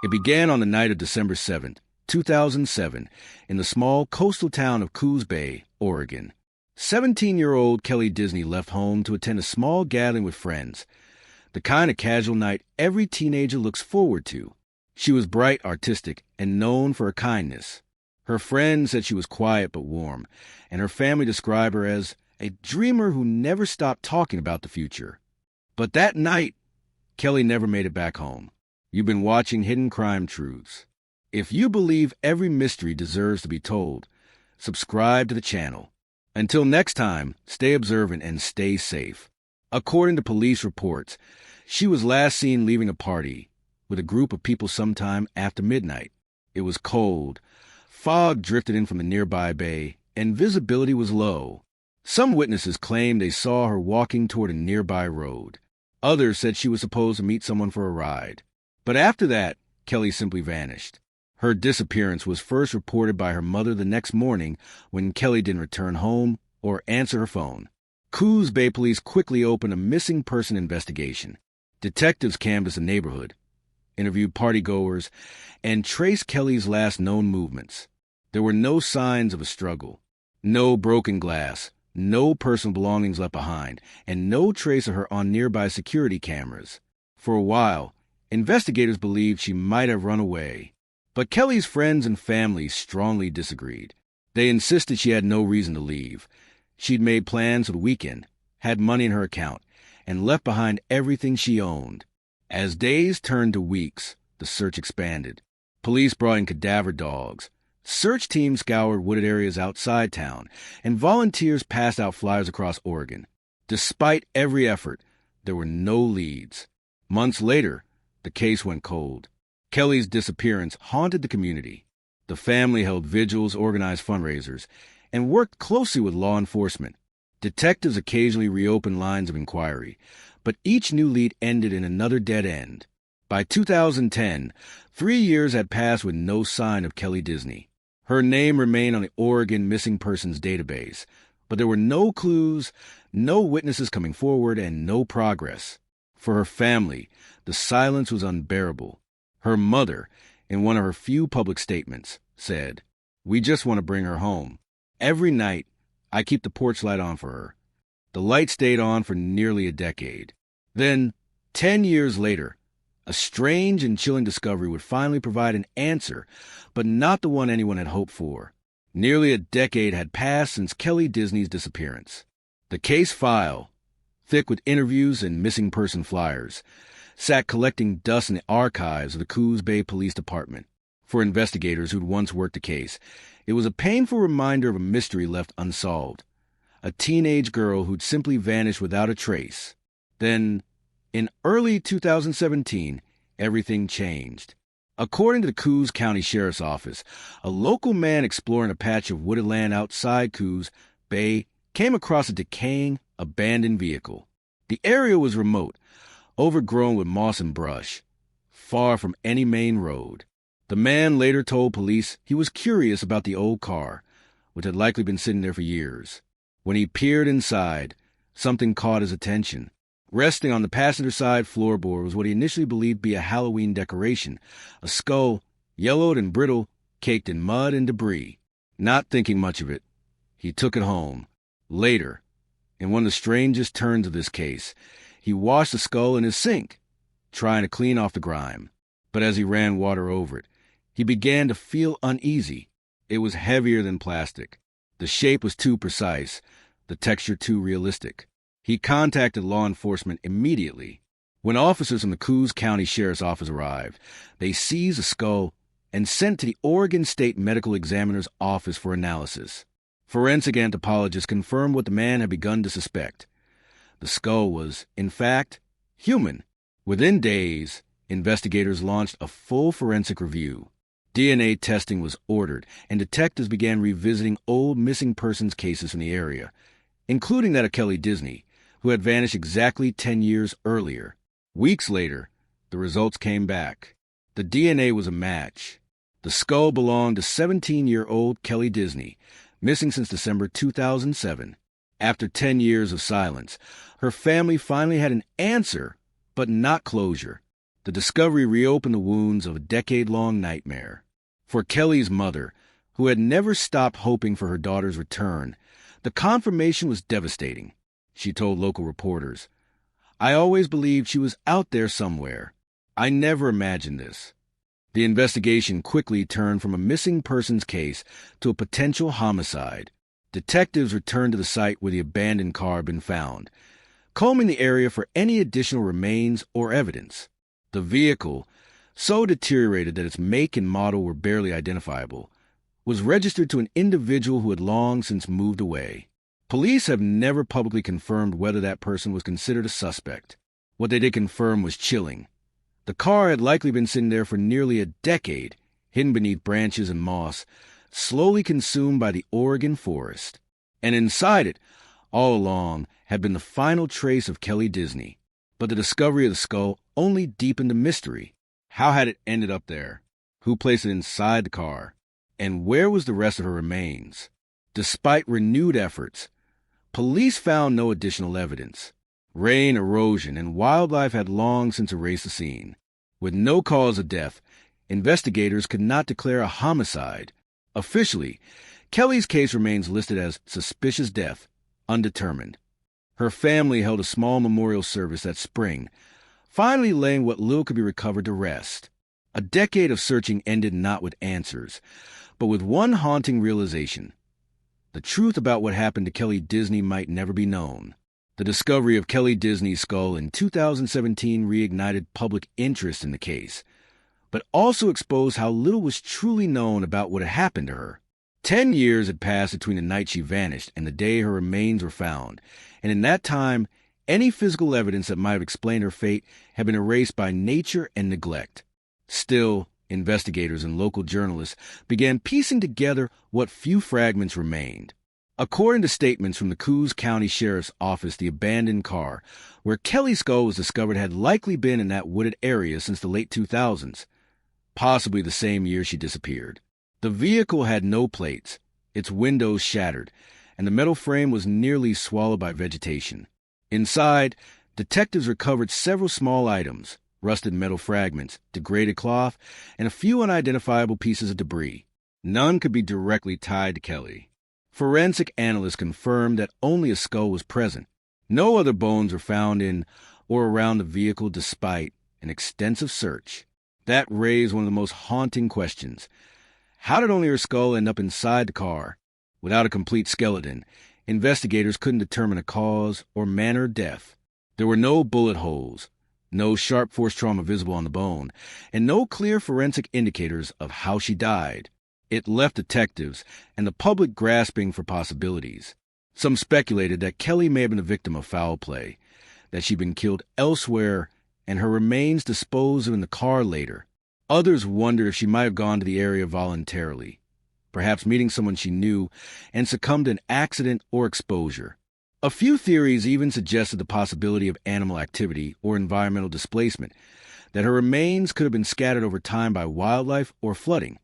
It began on the night of December 7th, 2007, in the small coastal town of Coos Bay, Oregon. 17-year-old Kelly Disney left home to attend a small gathering with friends, the kind of casual night every teenager looks forward to. She was bright, artistic, and known for her kindness. Her friends said she was quiet but warm, and her family described her as a dreamer who never stopped talking about the future. But that night, Kelly never made it back home. You've been watching Hidden Crime Truths. If you believe every mystery deserves to be told, subscribe to the channel. Until next time, stay observant and stay safe. According to police reports, she was last seen leaving a party with a group of people sometime after midnight. It was cold, fog drifted in from the nearby bay, and visibility was low. Some witnesses claimed they saw her walking toward a nearby road. Others said she was supposed to meet someone for a ride. But after that, Kelly simply vanished. Her disappearance was first reported by her mother the next morning when Kelly didn't return home or answer her phone. Coos Bay police quickly opened a missing person investigation. Detectives canvassed the neighborhood, interviewed partygoers, and traced Kelly's last known movements. There were no signs of a struggle, no broken glass, no personal belongings left behind, and no trace of her on nearby security cameras. For a while, investigators believed she might have run away. But Kelly's friends and family strongly disagreed. They insisted she had no reason to leave. She'd made plans for the weekend, had money in her account, and left behind everything she owned. As days turned to weeks, the search expanded. Police brought in cadaver dogs. Search teams scoured wooded areas outside town, and volunteers passed out flyers across Oregon. Despite every effort, there were no leads. Months later, the case went cold. Kelly's disappearance haunted the community. The family held vigils, organized fundraisers, and worked closely with law enforcement. Detectives occasionally reopened lines of inquiry, but each new lead ended in another dead end. By 2010, 3 years had passed with no sign of Kelly Disney. Her name remained on the Oregon Missing Persons database, but there were no clues, no witnesses coming forward, and no progress. For her family, the silence was unbearable. Her mother, in one of her few public statements, said, "We just want to bring her home. Every night, I keep the porch light on for her." The light stayed on for nearly a decade. Then, 10 years later, a strange and chilling discovery would finally provide an answer, but not the one anyone had hoped for. Nearly a decade had passed since Kelly Disney's disappearance. The case file, thick with interviews and missing person flyers, sat collecting dust in the archives of the Coos Bay Police Department. For investigators who'd once worked the case, it was a painful reminder of a mystery left unsolved. A teenage girl who'd simply vanished without a trace. Then, in early 2017, everything changed. According to the Coos County Sheriff's Office, a local man exploring a patch of wooded land outside Coos Bay came across a decaying, abandoned vehicle. The area was remote, overgrown with moss and brush, far from any main road. The man later told police he was curious about the old car, which had likely been sitting there for years. When he peered inside, something caught his attention. Resting on the passenger side floorboard was what he initially believed to be a Halloween decoration, a skull, yellowed and brittle, caked in mud and debris. Not thinking much of it, he took it home. Later, in one of the strangest turns of this case, he washed the skull in his sink, trying to clean off the grime. But as he ran water over it, he began to feel uneasy. It was heavier than plastic. The shape was too precise, the texture too realistic. He contacted law enforcement immediately. When officers from the Coos County Sheriff's Office arrived, they seized the skull and sent it to the Oregon State Medical Examiner's Office for analysis. Forensic anthropologists confirmed what the man had begun to suspect. The skull was, in fact, human. Within days, investigators launched a full forensic review. DNA testing was ordered, and detectives began revisiting old missing persons cases from the area, including that of Kelly Disney, who had vanished exactly 10 years earlier. Weeks later, the results came back. The DNA was a match. The skull belonged to 17-year-old Kelly Disney, missing since December 2007. After 10 years of silence, her family finally had an answer, but not closure. The discovery reopened the wounds of a decade-long nightmare. For Kelly's mother, who had never stopped hoping for her daughter's return, the confirmation was devastating. She told local reporters, "I always believed she was out there somewhere. I never imagined this." The investigation quickly turned from a missing persons case to a potential homicide. Detectives returned to the site where the abandoned car had been found, combing the area for any additional remains or evidence. The vehicle, so deteriorated that its make and model were barely identifiable, was registered to an individual who had long since moved away. Police have never publicly confirmed whether that person was considered a suspect. What they did confirm was chilling. The car had likely been sitting there for nearly a decade, hidden beneath branches and moss, slowly consumed by the Oregon forest. And inside it, all along, had been the final trace of Kelly Disney. But the discovery of the skull only deepened the mystery. How had it ended up there? Who placed it inside the car? And where was the rest of her remains? Despite renewed efforts, police found no additional evidence. Rain, erosion, and wildlife had long since erased the scene. With no cause of death, investigators could not declare a homicide. Officially, Kelly's case remains listed as suspicious death, undetermined. Her family held a small memorial service that spring, finally laying what little could be recovered to rest. A decade of searching ended not with answers, but with one haunting realization. The truth about what happened to Kelly Disney might never be known. The discovery of Kelly Disney's skull in 2017 reignited public interest in the case, but also exposed how little was truly known about what had happened to her. 10 years had passed between the night she vanished and the day her remains were found, and in that time, any physical evidence that might have explained her fate had been erased by nature and neglect. Still, investigators and local journalists began piecing together what few fragments remained. According to statements from the Coos County Sheriff's Office, the abandoned car where Kelly's skull was discovered had likely been in that wooded area since the late 2000s, possibly the same year she disappeared. The vehicle had no plates, its windows shattered, and the metal frame was nearly swallowed by vegetation. Inside, detectives recovered several small items: rusted metal fragments, degraded cloth, and a few unidentifiable pieces of debris. None could be directly tied to Kelly. Forensic analysts confirmed that only a skull was present. No other bones were found in or around the vehicle despite an extensive search. That raised one of the most haunting questions. How did only her skull end up inside the car? Without a complete skeleton, investigators couldn't determine a cause or manner of death. There were no bullet holes, no sharp force trauma visible on the bone, and no clear forensic indicators of how she died. It left detectives and the public grasping for possibilities. Some speculated that Kelly may have been a victim of foul play, that she'd been killed elsewhere and her remains disposed of in the car later. Others wondered if she might have gone to the area voluntarily, perhaps meeting someone she knew, and succumbed to an accident or exposure. A few theories even suggested the possibility of animal activity or environmental displacement, that her remains could have been scattered over time by wildlife or flooding,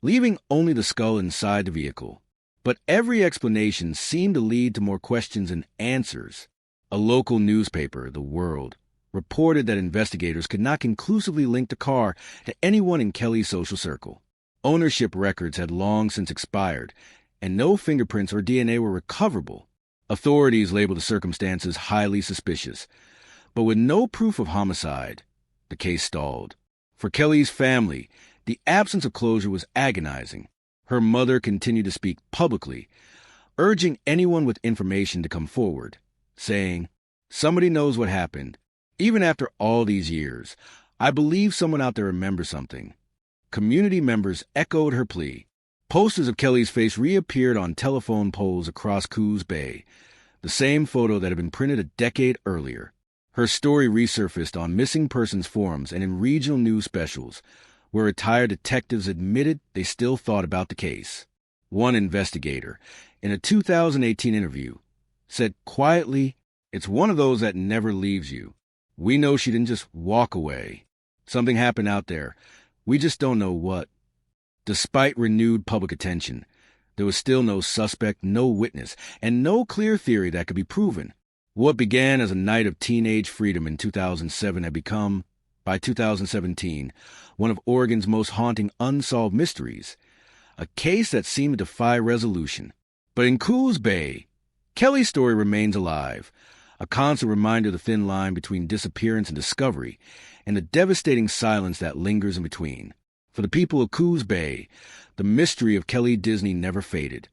leaving only the skull inside the vehicle. But every explanation seemed to lead to more questions than answers. A local newspaper, The World, reported that investigators could not conclusively link the car to anyone in Kelly's social circle. Ownership records had long since expired, and no fingerprints or DNA were recoverable. Authorities labeled the circumstances highly suspicious, but with no proof of homicide, the case stalled. For Kelly's family, the absence of closure was agonizing. Her mother continued to speak publicly, urging anyone with information to come forward, saying, "Somebody knows what happened. Even after all these years, I believe someone out there remembers something." Community members echoed her plea. Posters of Kelly's face reappeared on telephone poles across Coos Bay, the same photo that had been printed a decade earlier. Her story resurfaced on missing persons forums and in regional news specials, where retired detectives admitted they still thought about the case. One investigator, in a 2018 interview, said quietly, "It's one of those that never leaves you. We know she didn't just walk away. Something happened out there. We just don't know what." Despite renewed public attention, there was still no suspect, no witness, and no clear theory that could be proven. What began as a night of teenage freedom in 2007 had become by 2017, one of Oregon's most haunting unsolved mysteries, a case that seemed to defy resolution. But in Coos Bay, Kelly's story remains alive, a constant reminder of the thin line between disappearance and discovery, and the devastating silence that lingers in between. For the people of Coos Bay, the mystery of Kelly Disney never faded.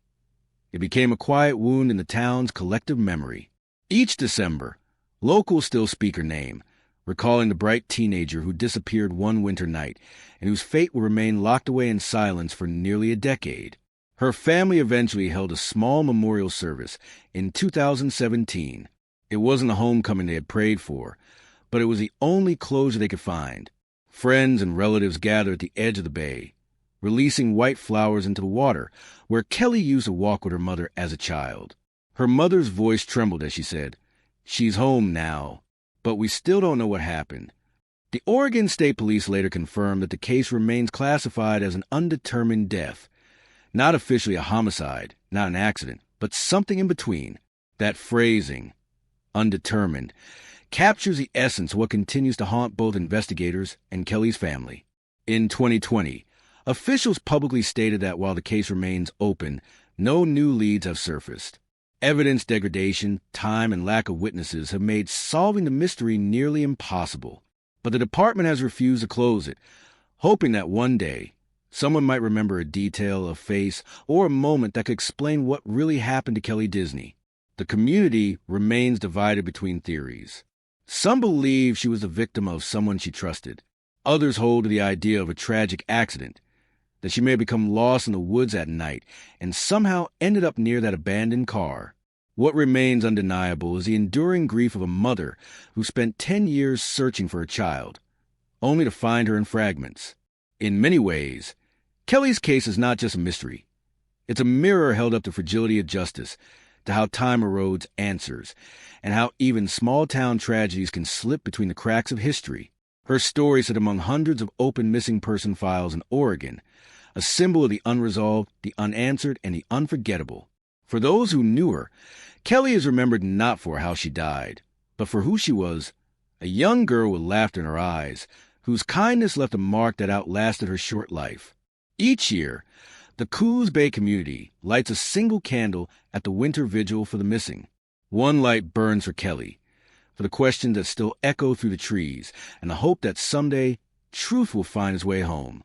It became a quiet wound in the town's collective memory. Each December, locals still speak her name, recalling the bright teenager who disappeared one winter night and whose fate will remain locked away in silence for nearly a decade. Her family eventually held a small memorial service in 2017. It wasn't the homecoming they had prayed for, but it was the only closure they could find. Friends and relatives gathered at the edge of the bay, releasing white flowers into the water, where Kelly used to walk with her mother as a child. Her mother's voice trembled as she said, "She's home now, but we still don't know what happened." The Oregon State Police later confirmed that the case remains classified as an undetermined death, not officially a homicide, not an accident, but something in between. That phrasing, undetermined, captures the essence of what continues to haunt both investigators and Kelly's family. In 2020, officials publicly stated that while the case remains open, no new leads have surfaced. Evidence degradation, time, and lack of witnesses have made solving the mystery nearly impossible. But the department has refused to close it, hoping that one day someone might remember a detail, a face, or a moment that could explain what really happened to Kelly Disney. The community remains divided between theories. Some believe she was the victim of someone she trusted. Others hold to the idea of a tragic accident, that she may have become lost in the woods at night and somehow ended up near that abandoned car. What remains undeniable is the enduring grief of a mother who spent 10 years searching for her child, only to find her in fragments. In many ways, Kelly's case is not just a mystery. It's a mirror held up to fragility of justice, to how time erodes answers, and how even small-town tragedies can slip between the cracks of history. Her story sits among hundreds of open missing person files in Oregon, a symbol of the unresolved, the unanswered, and the unforgettable. For those who knew her, Kelly is remembered not for how she died, but for who she was, a young girl with laughter in her eyes, whose kindness left a mark that outlasted her short life. Each year, the Coos Bay community lights a single candle at the winter vigil for the missing. One light burns for Kelly, for the questions that still echo through the trees, and the hope that someday truth will find its way home.